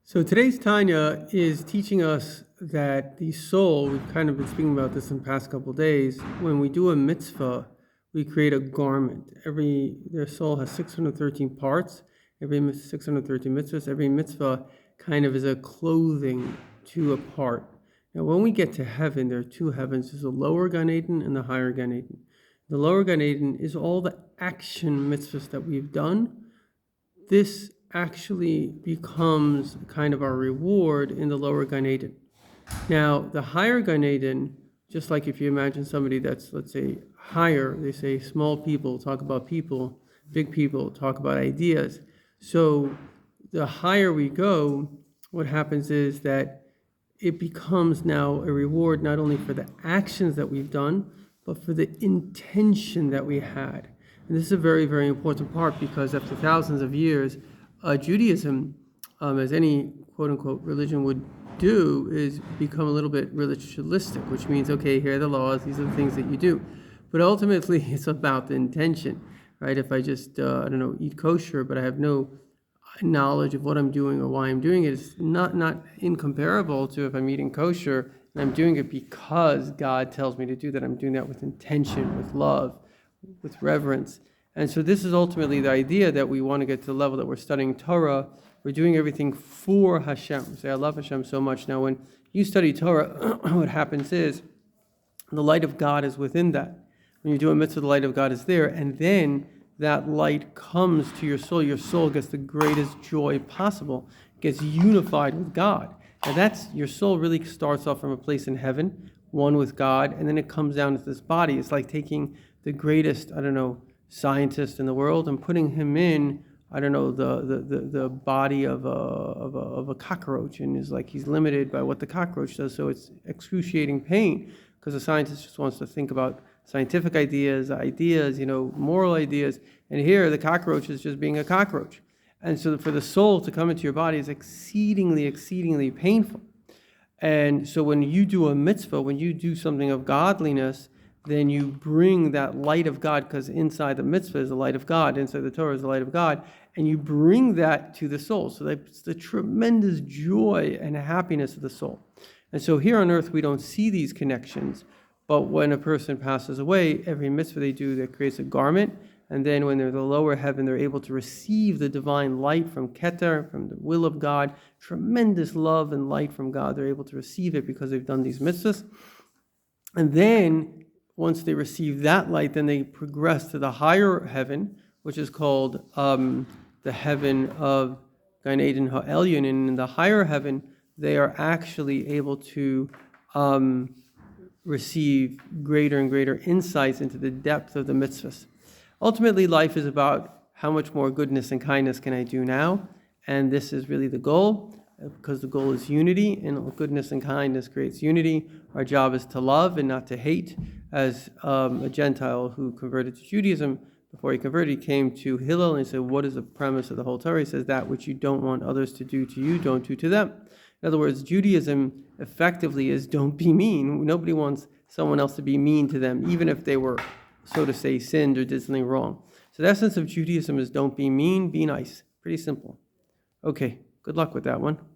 So today's Tanya is teaching us that the soul, we've kind of been speaking about this in the past couple of days, when we do a mitzvah, we create a garment. Their soul has 613 parts, every 613 mitzvahs, every mitzvah kind of is a clothing to a part. Now when we get to heaven, there are two heavens, there's the lower Gan Eden and the higher Gan Eden. The lower Gan Eden is all the action mitzvahs that we've done. This actually becomes kind of our reward in the lower Gan Eden. Now, the higher Gan Eden, just like if you imagine somebody that's, let's say, higher, they say small people talk about people, big people talk about ideas. So the higher we go, what happens is that it becomes now a reward not only for the actions that we've done, but for the intention that we had. And this is a very, very important part because after thousands of years, Judaism, as any quote-unquote religion would do, is become a little bit ritualistic, which means, okay, here are the laws, these are the things that you do. But ultimately, it's about the intention, right? If I just, eat kosher, but I have no knowledge of what I'm doing or why I'm doing it, it's not incomparable to if I'm eating kosher and I'm doing it because God tells me to do that. I'm doing that with intention, with love, with reverence. And so this is ultimately the idea that we want to get to the level that we're studying Torah. We're doing everything for Hashem. We say, I love Hashem so much. Now, when you study Torah, what happens is the light of God is within that. When you do a mitzvah, the light of God is there. And then that light comes to your soul. Your soul gets the greatest joy possible. It gets unified with God. And your soul really starts off from a place in heaven, one with God, and then it comes down to this body. It's like taking the greatest, scientist in the world and putting him in, the body of a cockroach, and is like he's limited by what the cockroach does. So it's excruciating pain because the scientist just wants to think about scientific ideas, moral ideas. And here the cockroach is just being a cockroach. And so for the soul to come into your body is exceedingly, exceedingly painful. And so when you do a mitzvah, when you do something of godliness, then you bring that light of God, because inside the mitzvah is the light of God, inside the Torah is the light of God, and you bring that to the soul. So that's the tremendous joy and happiness of the soul. And so here on earth, we don't see these connections, but when a person passes away, every mitzvah they do, that creates a garment, and then when they're in the lower heaven, they're able to receive the divine light from Keter, from the will of God, tremendous love and light from God. They're able to receive it because they've done these mitzvahs. And then once they receive that light, then they progress to the higher heaven, which is called the heaven of Gan Eden Ha'elyon. And in the higher heaven, they are actually able to receive greater and greater insights into the depth of the mitzvahs. Ultimately, life is about how much more goodness and kindness can I do now, and this is really the goal, because the goal is unity, and goodness and kindness creates unity. Our job is to love and not to hate. As a Gentile who converted to Judaism, before he converted, he came to Hillel and he said, what is the premise of the whole Torah? He says, that which you don't want others to do to you, don't do to them. In other words, Judaism effectively is don't be mean. Nobody wants someone else to be mean to them, even if they were, so to say, sinned or did something wrong. So the essence of Judaism is don't be mean, be nice. Pretty simple. Okay, good luck with that one.